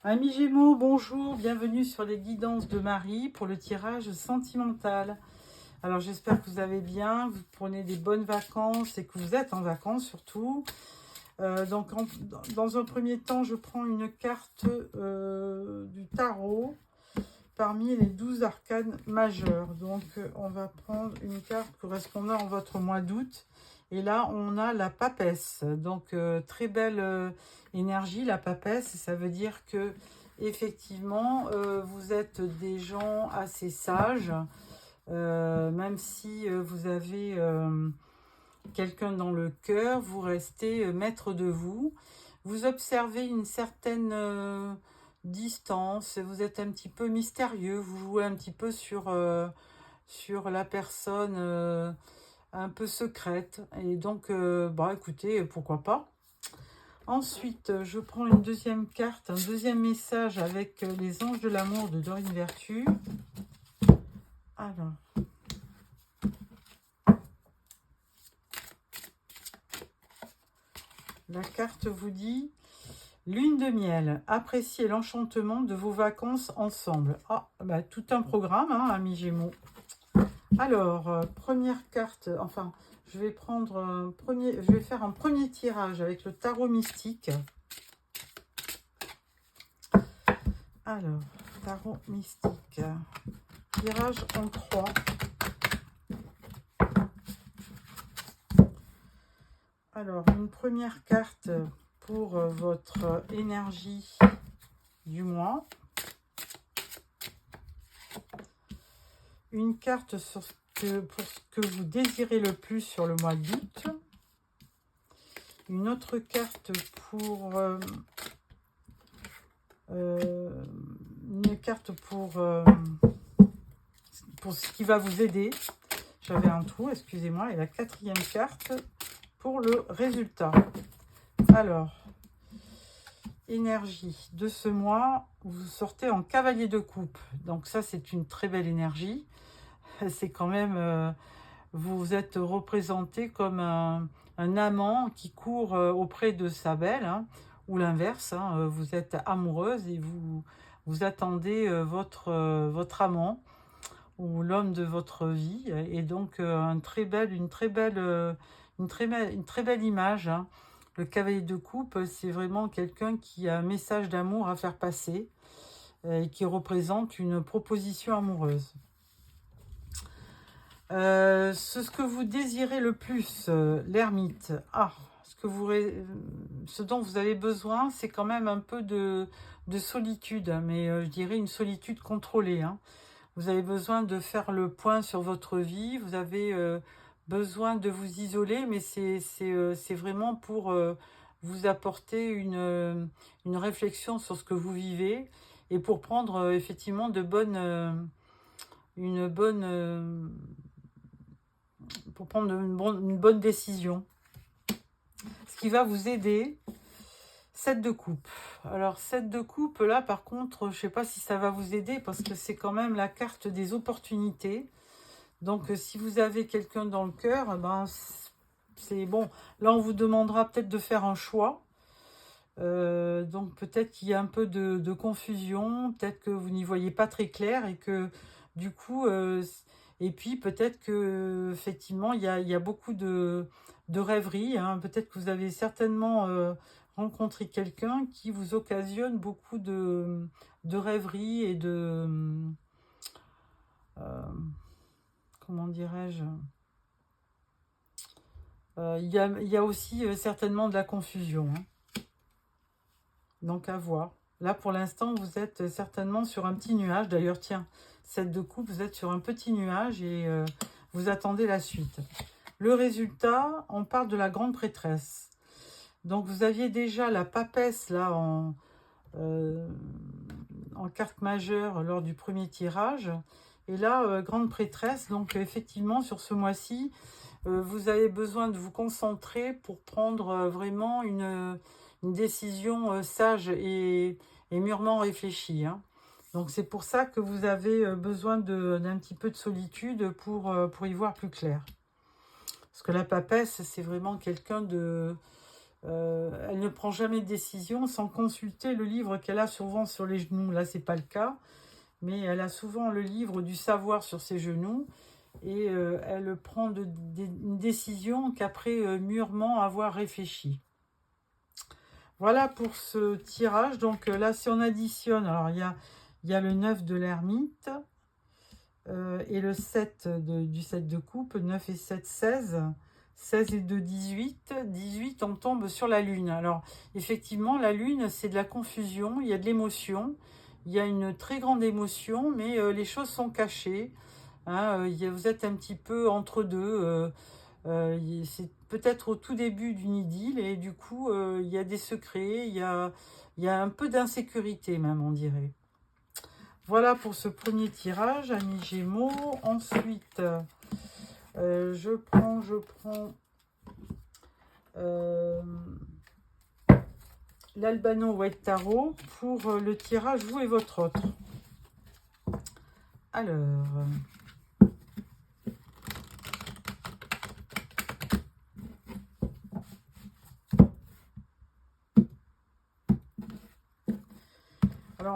Amis Gémeaux, bonjour, bienvenue sur les guidances de Marie pour le tirage sentimental. Alors j'espère que vous allez bien, vous prenez des bonnes vacances et que vous êtes en vacances surtout. Dans un premier temps, je prends une carte du tarot parmi les 12 arcanes majeures. Donc on va prendre une carte correspondant à votre mois d'août. Et là, on a la papesse. Donc, très belle énergie, la papesse. Ça veut dire que, effectivement, vous êtes des gens assez sages. Même si vous avez quelqu'un dans le cœur, vous restez maître de vous. Vous observez une certaine distance. Vous êtes un petit peu mystérieux. Vous jouez un petit peu sur la personne un peu secrète. Et donc, écoutez, pourquoi pas. Ensuite, je prends une deuxième carte, un deuxième message avec les anges de l'amour de Dorine Vertu. Alors. La carte vous dit « Lune de miel, appréciez l'enchantement de vos vacances ensemble. » Ah, tout un programme, hein, amis Gémeaux. Alors, première carte, enfin, je vais faire un premier tirage avec le tarot mystique. Alors, tarot mystique, tirage en croix. Alors, une première carte pour votre énergie du mois. Une carte pour ce que vous désirez le plus sur le mois d'août. Une autre carte pour pour ce qui va vous aider. J'avais un trou, excusez-moi. Et la quatrième carte pour le résultat. Alors, énergie de ce mois, vous sortez en cavalier de coupe. Donc ça, c'est une très belle énergie. C'est quand même, vous êtes représenté comme un amant qui court auprès de sa belle, hein, ou l'inverse, hein, vous êtes amoureuse et vous attendez votre amant ou l'homme de votre vie, et donc une très belle image, hein. Le cavalier de coupe, c'est vraiment quelqu'un qui a un message d'amour à faire passer et qui représente une proposition amoureuse. Ce que vous désirez le plus, l'ermite. Ah, ce dont vous avez besoin, c'est quand même un peu de solitude, hein, mais je dirais une solitude contrôlée, hein. Vous avez besoin de faire le point sur votre vie, vous avez besoin de vous isoler, mais c'est vraiment pour vous apporter une réflexion sur ce que vous vivez et pour prendre effectivement pour prendre une bonne décision. Ce qui va vous aider, 7 de coupe. Alors 7 de coupe, là par contre, je ne sais pas si ça va vous aider parce que c'est quand même la carte des opportunités. Donc si vous avez quelqu'un dans le cœur, c'est bon. Là on vous demandera peut-être de faire un choix. Donc peut-être qu'il y a un peu de confusion, peut-être que vous n'y voyez pas très clair et que du coup, et puis peut-être que effectivement il y a beaucoup de rêveries, hein. Peut-être que vous avez certainement rencontré quelqu'un qui vous occasionne beaucoup de rêveries et euh, comment dirais-je, il y a aussi certainement de la confusion, hein. Donc à voir. Là pour l'instant vous êtes certainement sur un petit nuage. D'ailleurs tiens, 7 de coupe, vous êtes sur un petit nuage et vous attendez la suite. Le résultat, on parle de la grande prêtresse. Donc vous aviez déjà la papesse là en carte majeure lors du premier tirage. Et là, grande prêtresse, donc effectivement sur ce mois-ci, vous avez besoin de vous concentrer pour prendre vraiment une décision sage et mûrement réfléchie, hein. Donc c'est pour ça que vous avez besoin d'un petit peu de solitude pour y voir plus clair. Parce que la papesse, c'est vraiment quelqu'un elle ne prend jamais de décision sans consulter le livre qu'elle a souvent sur les genoux. Là, c'est pas le cas, mais elle a souvent le livre du savoir sur ses genoux et elle prend une décision qu'après mûrement avoir réfléchi. Voilà pour ce tirage. Donc là, si on additionne, alors il y a le 9 de l'ermite et le 7 du 7 de coupe, 9 et 7, 16. 16 et 2, 18. 18, on tombe sur la lune. Alors, effectivement, la lune, c'est de la confusion, il y a de l'émotion, il y a une très grande émotion, mais les choses sont cachées. Hein, vous êtes un petit peu entre deux. C'est peut-être au tout début d'une idylle et du coup, il y a des secrets, il y a un peu d'insécurité même, on dirait. Voilà pour ce premier tirage, amis Gémeaux. Ensuite, je prends l'Albano White Tarot pour le tirage vous et votre autre. Alors,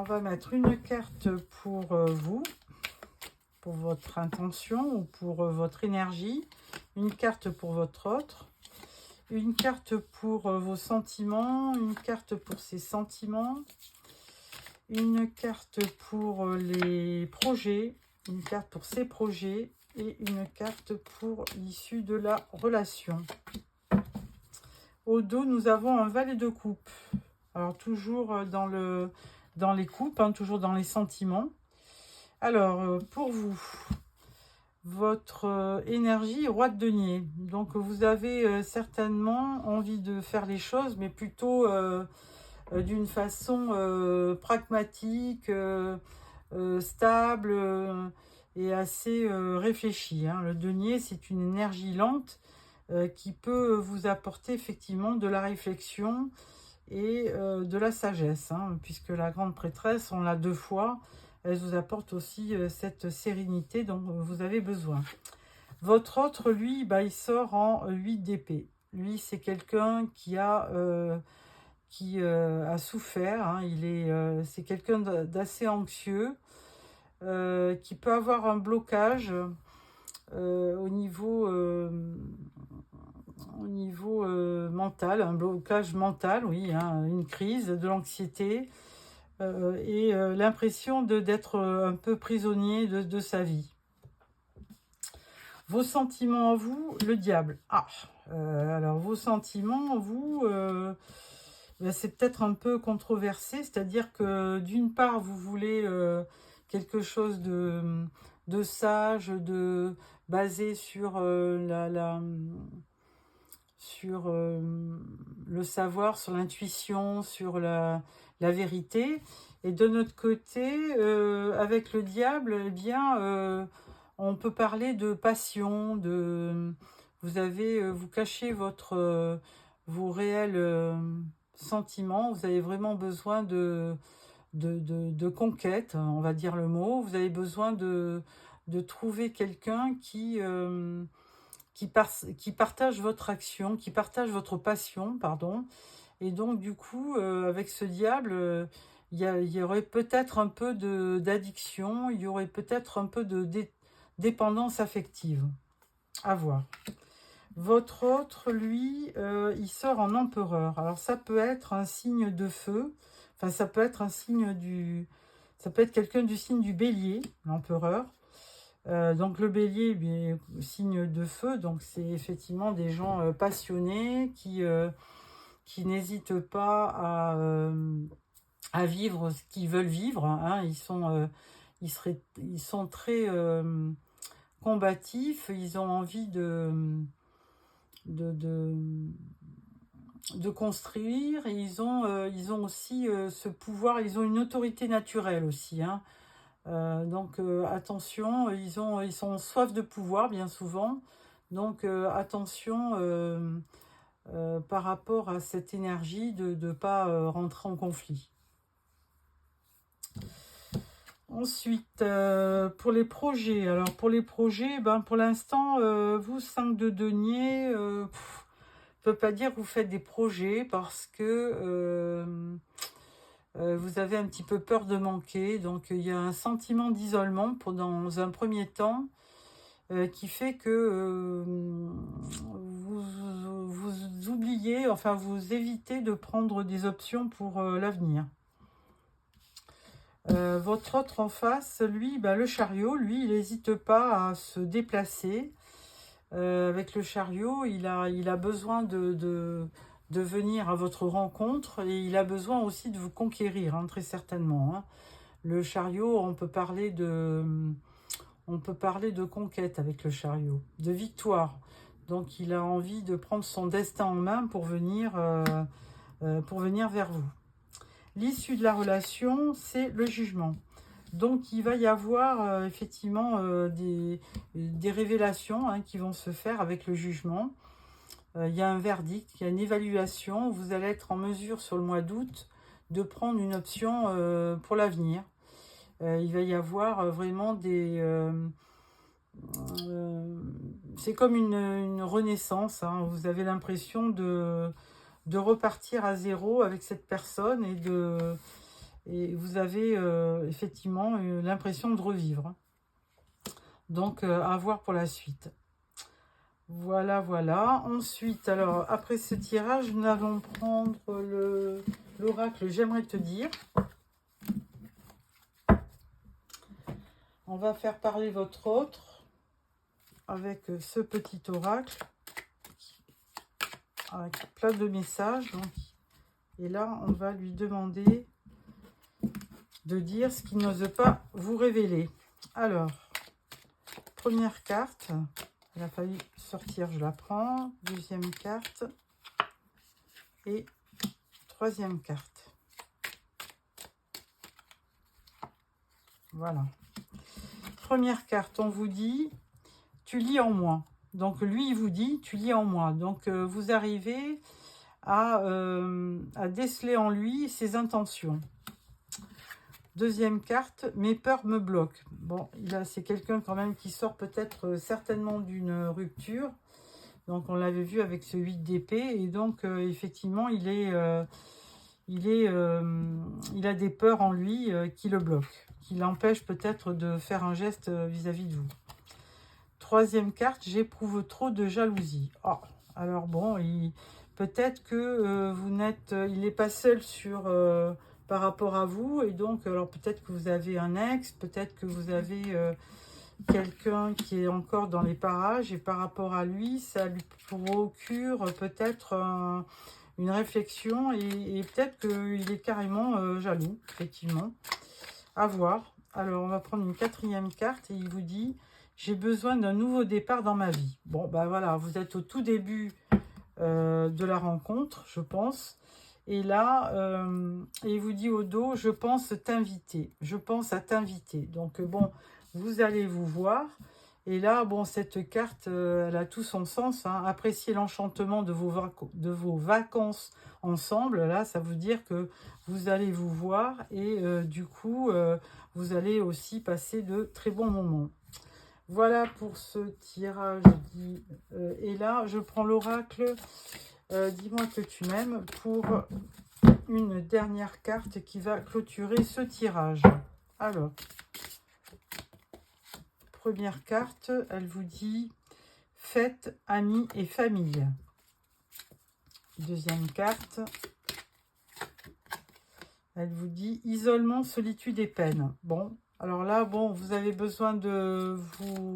on va mettre une carte pour vous, pour votre intention ou pour votre énergie, une carte pour votre autre, une carte pour vos sentiments, une carte pour ses sentiments, une carte pour les projets, une carte pour ses projets et une carte pour l'issue de la relation. Au dos, nous avons un valet de coupe. Alors, toujours dans les coupes, hein, toujours dans les sentiments. Alors, pour vous, votre énergie, roi de denier. Donc, vous avez certainement envie de faire les choses, mais plutôt d'une façon pragmatique, stable et assez réfléchie. Hein. Le denier, c'est une énergie lente qui peut vous apporter effectivement de la réflexion et de la sagesse, hein, puisque la grande prêtresse, on l'a 2 fois, elle vous apporte aussi cette sérénité dont vous avez besoin. Votre autre, lui, il sort en 8 d'épée. Lui, c'est quelqu'un qui a souffert, hein, c'est quelqu'un d'assez anxieux, qui peut avoir un blocage au niveau mental, un blocage mental, oui, hein, une crise, de l'anxiété et l'impression d'être un peu prisonnier de sa vie. Vos sentiments à vous, le diable. Alors vos sentiments, vous, c'est peut-être un peu controversé, c'est-à-dire que d'une part, vous voulez quelque chose de sage, basé sur le savoir, sur l'intuition, sur la vérité. Et de notre côté, avec le diable, eh bien, on peut parler de passion, vous cachez vos réels sentiments, vous avez vraiment besoin de conquête, on va dire le mot, vous avez besoin de trouver quelqu'un qui partage votre action, qui partage votre passion, pardon. Et donc, du coup, avec ce diable, il y aurait peut-être un peu d'addiction, il y aurait peut-être un peu de dépendance affective. À voir. Votre autre, lui, il sort en empereur. Alors, ça peut être un signe de feu, enfin, ça peut être un signe ça peut être quelqu'un du signe du bélier, l'empereur. Donc le bélier est signe de feu, donc c'est effectivement des gens passionnés qui n'hésitent pas à vivre ce qu'ils veulent vivre. Hein. Ils sont très combatifs, ils ont envie de construire, et ils ont aussi ce pouvoir, ils ont une autorité naturelle aussi. Hein. Donc attention, ils sont soif de pouvoir bien souvent. Donc attention par rapport à cette énergie de ne pas rentrer en conflit. Ensuite, pour les projets. Alors pour les projets, pour l'instant, vous 5 de denier, peut pas dire que vous faites des projets parce que vous avez un petit peu peur de manquer. Donc, il y a un sentiment d'isolement dans un premier temps qui fait que vous oubliez, enfin, vous évitez de prendre des options pour l'avenir. Votre autre en face, lui, le chariot, lui, il n'hésite pas à se déplacer. Avec le chariot, il a besoin de venir à votre rencontre et il a besoin aussi de vous conquérir, hein, très certainement. Hein. Le chariot, on peut parler de conquête avec le chariot, de victoire. Donc il a envie de prendre son destin en main pour venir vers vous. L'issue de la relation, c'est le jugement. Donc, il va y avoir effectivement des révélations hein, qui vont se faire avec le jugement. Il y a un verdict, il y a une évaluation. Vous allez être en mesure sur le mois d'août de prendre une option pour l'avenir. Il va y avoir vraiment des... c'est comme une renaissance. Hein. Vous avez l'impression de repartir à zéro avec cette personne et vous avez effectivement l'impression de revivre. Donc, à voir pour la suite. Voilà, voilà. Ensuite, alors, après ce tirage, nous allons prendre l'oracle « J'aimerais te dire ». On va faire parler votre autre avec ce petit oracle avec plein de messages. Donc, et là, on va lui demander de dire ce qu'il n'ose pas vous révéler. Alors, première carte, il a fallu sortir, je la prends. Deuxième carte et troisième carte. Voilà. Première carte, on vous dit, tu lis en moi. Donc, lui, il vous dit, tu lis en moi. Donc, vous arrivez à déceler en lui ses intentions. Deuxième carte, mes peurs me bloquent. Bon, là, c'est quelqu'un quand même qui sort peut-être certainement d'une rupture. Donc, on l'avait vu avec ce 8 d'épée. Et donc, effectivement, il a des peurs en lui qui le bloquent, qui l'empêchent peut-être de faire un geste vis-à-vis de vous. Troisième carte, j'éprouve trop de jalousie. Oh, alors bon, peut-être que il n'est pas seul par rapport à vous, et donc, alors peut-être que vous avez un ex, peut-être que vous avez quelqu'un qui est encore dans les parages, et par rapport à lui, ça lui procure peut-être une réflexion, et peut-être qu'il est carrément jaloux, effectivement. À voir. Alors, on va prendre une quatrième carte, et il vous dit, j'ai besoin d'un nouveau départ dans ma vie. Bon, voilà, vous êtes au tout début de la rencontre, je pense. Et là, il vous dit au dos, je pense t'inviter. Je pense à t'inviter. Donc, bon, vous allez vous voir. Et là, bon, cette carte, elle a tout son sens. Hein. Appréciez l'enchantement de vos vacances ensemble. Là, ça veut dire que vous allez vous voir. Et du coup, vous allez aussi passer de très bons moments. Voilà pour ce tirage. Et là, je prends l'oracle. Dis-moi que tu m'aimes pour une dernière carte qui va clôturer ce tirage. Alors, première carte, elle vous dit fête, amis et famille. Deuxième carte, elle vous dit isolement, solitude et peine. Bon, alors là, bon, vous avez besoin de vous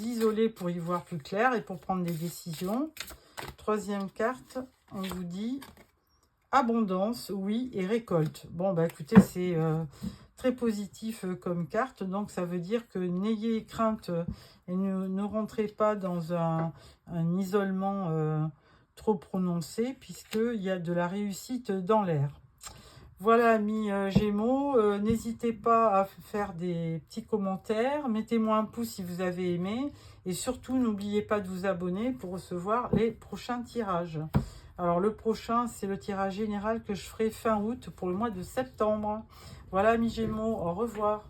isoler pour y voir plus clair et pour prendre des décisions. Troisième carte, on vous dit abondance, oui, et récolte. Bon, écoutez, c'est très positif comme carte. Donc, ça veut dire que n'ayez crainte et ne rentrez pas dans un isolement trop prononcé, puisqu'il y a de la réussite dans l'air. Voilà, amis Gémeaux, n'hésitez pas à faire des petits commentaires. Mettez-moi un pouce si vous avez aimé. Et surtout, n'oubliez pas de vous abonner pour recevoir les prochains tirages. Alors, le prochain, c'est le tirage général que je ferai fin août pour le mois de septembre. Voilà, amis Gémeaux, au revoir.